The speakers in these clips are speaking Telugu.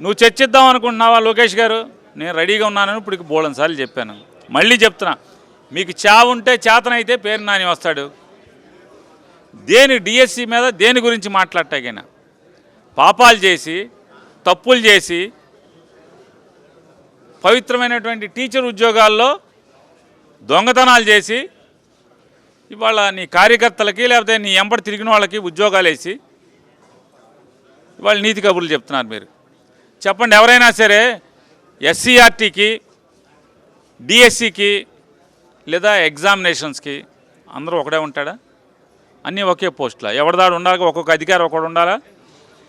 నువ్వు చర్చిద్దాం అనుకుంటున్నావా లోకేష్ గారు? నేను రెడీగా ఉన్నానని ఇప్పుడు బోళని సార్లు చెప్పాను. మళ్ళీ చెప్తున్నా, మీకు చావు ఉంటే చేతనైతే పేరు నాని వస్తాడు. డిఎస్సి మీద దేని గురించి మాట్లాడటాకైనా పాపాలు చేసి తప్పులు చేసి పవిత్రమైనటువంటి టీచర్ ఉద్యోగాల్లో దొంగతనాలు చేసి ఇవాళ నీ కార్యకర్తలకి లేకపోతే నీ ఎంబడి తిరిగిన వాళ్ళకి ఉద్యోగాలు వేసి ఇవాళ నీతి కబుర్లు చెప్తున్నారు మీరు. చెప్పండి, ఎవరైనా సరే ఎస్సీఆర్టీకి డిఎస్సికి లేదా ఎగ్జామినేషన్స్కి అందరూ ఒకడే ఉంటాడా? అన్నీ ఒకే పోస్టులా? ఎవరిదాడు ఉండాలి, ఒక్కొక్క అధికారి ఒకడు ఉండాలా?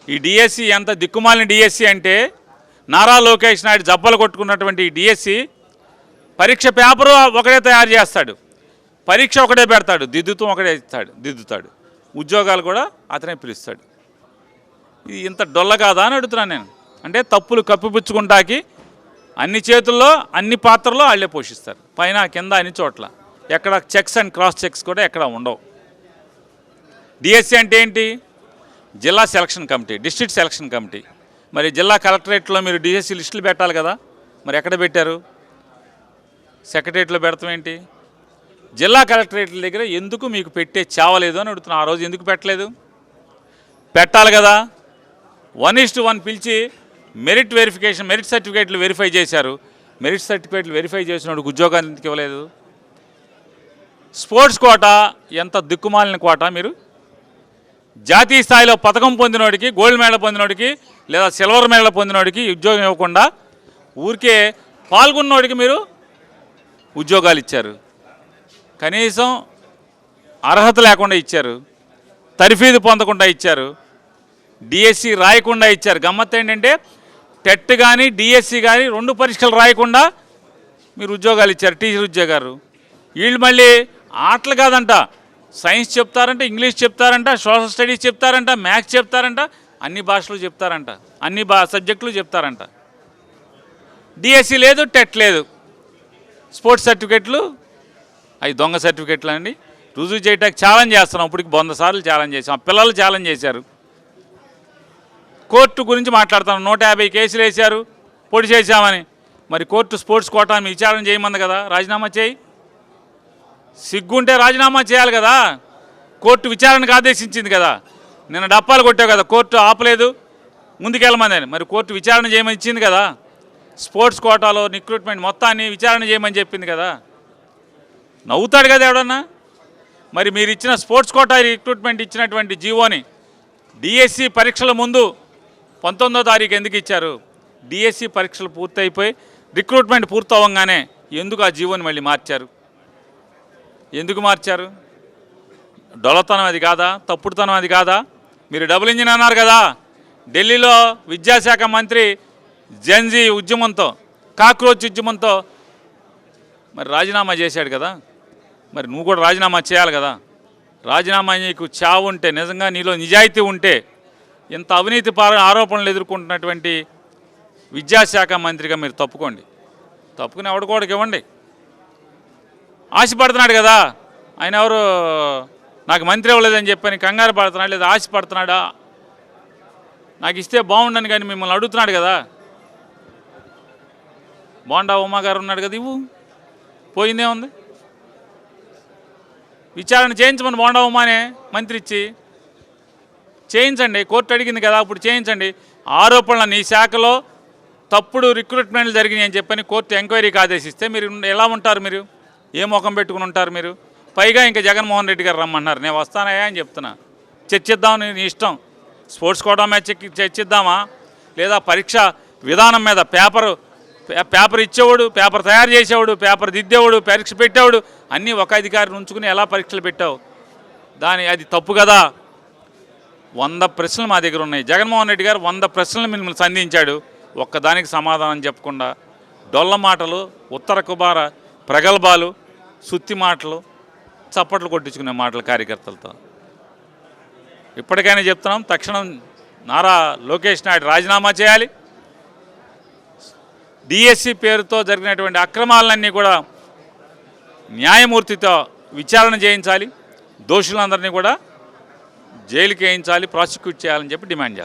ఈ డిఎస్సి ఎంత దిక్కుమాలిన డిఎస్సి అంటే నారా లోకేష్ నాయుడు జబ్బలు కొట్టుకున్నటువంటి ఈ డిఎస్సి పరీక్ష పేపరు ఒకడే తయారు చేస్తాడు, పరీక్ష ఒకడే పెడతాడు, దిద్దుతూ ఒకడే దిద్దుతాడు, ఉద్యోగాలు కూడా అతనే పిలుస్తాడు. ఇది ఇంత డొల్ల కాదా అని అడుగుతున్నాను నేను. అంటే తప్పులు కప్పిపుచ్చుకుంటాకి అన్ని చేతుల్లో అన్ని పాత్రలో వాళ్ళే పోషిస్తారు, పైన కింద అన్ని చోట్ల. ఎక్కడ చెక్స్ అండ్ క్రాస్ చెక్స్ కూడా ఎక్కడ ఉండవు. డిఎస్సి అంటే ఏంటి? జిల్లా selection committee, district selection committee. మరి జిల్లా కలెక్టరేట్లో మీరు డిఎస్సి లిస్టులు పెట్టాలి కదా, మరి ఎక్కడ పెట్టారు? సెక్రటరేట్లో పెడతాం ఏంటి? జిల్లా కలెక్టరేట్ల దగ్గర ఎందుకు మీకు పెట్టే చావలేదు అని అడుగుతున్నా. ఆ రోజు ఎందుకు పెట్టలేదు? పెట్టాలి కదా. 1:1 పిలిచి మెరిట్ వెరిఫికేషన్, మెరిట్ సర్టిఫికేట్లు వెరిఫై చేశారు. మెరిట్ సర్టిఫికేట్లు వెరిఫై చేసినోడికి ఉద్యోగాలు ఎందుకు ఇవ్వలేదు? స్పోర్ట్స్ కోటా ఎంత దిక్కుమాలిన కోట. మీరు జాతీయ స్థాయిలో పథకం పొందినోడికి, గోల్డ్ మెడల్ పొందినోడికి లేదా సిల్వర్ మెడల్ పొందినోడికి ఉద్యోగం ఇవ్వకుండా ఊరికే పాల్గొన్నోడికి మీరు ఉద్యోగాలు ఇచ్చారు. కనీసం అర్హత లేకుండా ఇచ్చారు, తర్ఫీదు పొందకుండా ఇచ్చారు, డిఎస్సి రాయకుండా ఇచ్చారు. గమ్మత్ ఏంటంటే టెట్ కానీ డిఎస్సి కానీ 2 పరీక్షలు రాయకుండా మీరు ఉద్యోగాలు ఇచ్చారు, టీచర్ ఉద్యోగాలు. వీళ్ళు మళ్ళీ ఆటలు కాదంట, సైన్స్ చెప్తారంట, ఇంగ్లీష్ చెప్తారంట, సోషల్ స్టడీస్ చెప్తారంట, మ్యాథ్స్ చెప్తారంట, అన్ని భాషలు చెప్తారంట, అన్ని సబ్జెక్టులు చెప్తారంట. డిఎస్సి లేదు, టెట్ లేదు, స్పోర్ట్స్ సర్టిఫికెట్లు అవి దొంగ సర్టిఫికెట్లు అండి. రుజువు చేయటానికి ఛాలెంజ్ చేస్తున్నాం. ఇప్పటికి 100 సార్లు ఛాలెంజ్ చేసాం. ఆ పిల్లలు ఛాలెంజ్ చేశారు. కోర్టు గురించి మాట్లాడుతున్నాం. 150 కేసులు వేశారు, పొడి చేశామని. మరి కోర్టు స్పోర్ట్స్ కోటాను విచారణ చేయమంది కదా, రాజీనామా చేయి. సిగ్గుంటే రాజీనామా చేయాలి కదా. కోర్టు విచారణకు ఆదేశించింది కదా. నిన్న డప్పాలు కొట్టావు కదా, కోర్టు ఆపలేదు, ముందుకెళ్ళమందని. మరి కోర్టు విచారణ చేయమని ఇచ్చింది కదా. స్పోర్ట్స్ కోటాలో రిక్రూట్మెంట్ మొత్తాన్ని విచారణ చేయమని చెప్పింది కదా. నవ్వుతాడు కదా ఎవడన్నా. మరి మీరు ఇచ్చిన స్పోర్ట్స్ కోటా రిక్రూట్మెంట్ ఇచ్చినటువంటి జీవోని డిఎస్సి పరీక్షల ముందు 19వ తారీఖు ఎందుకు ఇచ్చారు? డిఎస్సి పరీక్షలు పూర్తయిపోయి రిక్రూట్మెంట్ పూర్తవగానే ఎందుకు ఆ జీవోని మళ్ళీ మార్చారు? ఎందుకు మార్చారు? డొల్లతనం అది కాదా? తప్పుడుతనం అది కాదా? మీరు డబుల్ ఇంజిన్ అన్నారు కదా. ఢిల్లీలో విద్యాశాఖ మంత్రి జెన్జీ ఉద్యమంతో, కాక్రోచ్ ఉద్యమంతో మరి రాజీనామా చేశాడు కదా. మరి నువ్వు కూడా రాజీనామా చేయాలి కదా. రాజీనామా నీకు చావు ఉంటే, నిజంగా నీలో నిజాయితీ ఉంటే, ఇంత అవినీతి ఆరోపణలు ఎదుర్కొంటున్నటువంటి విద్యాశాఖ మంత్రిగా మీరు తప్పుకోండి. తప్పుకుని ఎవడికోడికి ఇవ్వండి. ఆశపడుతున్నాడు కదా ఆయన. ఎవరు నాకు మంత్రి ఇవ్వలేదని చెప్పని కంగారు పడుతున్నాడు, లేదా ఆశపడుతున్నాడా? నాకు ఇస్తే బాగుండని కానీ మిమ్మల్ని అడుగుతున్నాడు కదా. బోండా ఉమా గారు ఉన్నాడు కదా, ఇవ్వు, పోయిందే ఉంది. విచారణ చేయించమని బోండా ఉమానే మంత్రి ఇచ్చి చేయించండి. కోర్టు అడిగింది కదా, ఇప్పుడు చేయించండి. ఆరోపణలు నీ శాఖలో తప్పుడు రిక్రూట్మెంట్లు జరిగినాయి అని చెప్పని కోర్టు ఎంక్వైరీకి ఆదేశిస్తే మీరు ఎలా ఉంటారు? మీరు ఏ ముఖం పెట్టుకుని ఉంటారు మీరు? పైగా ఇంకా జగన్మోహన్ రెడ్డి గారు రమ్మన్నారు. నేను వస్తానయా అని చెప్తున్నా. చర్చిద్దామని నీ ఇష్టం. స్పోర్ట్స్ కోటా మీద చర్చిద్దామా, లేదా పరీక్ష విధానం మీద పేపర్ ఇచ్చేవాడు, పేపర్ తయారు చేసేవాడు, పేపర్ దిద్దేవాడు, పరీక్ష పెట్టేవాడు అన్నీ ఒక అధికారిని ఉంచుకుని ఎలా పరీక్షలు పెట్టావు? అది తప్పు కదా. 100 ప్రశ్నలు మా దగ్గర ఉన్నాయి. జగన్మోహన్ రెడ్డి గారు 100 ప్రశ్నలు మిమ్మల్ని సంధించాడు. ఒక్కదానికి సమాధానం చెప్పకుండా డొల్ల మాటలు, ఉత్తర కుబార ప్రగల్భాలు, సుత్తి మాటలు, చప్పట్లు కొట్టించుకునే మాటలు కార్యకర్తలతో. ఇప్పటికైనా చెప్తున్నాం, తక్షణం నారా లోకేష్ నాయుడు రాజీనామా చేయాలి. డిఎస్సి పేరుతో జరిగినటువంటి అక్రమాలన్నీ కూడా న్యాయమూర్తితో విచారణ చేయించాలి. దోషులందరినీ కూడా జైలుకి వేయించాలి, ప్రాసిక్యూట్ చేయాలని చెప్పి డిమాండ్ చేస్తాం.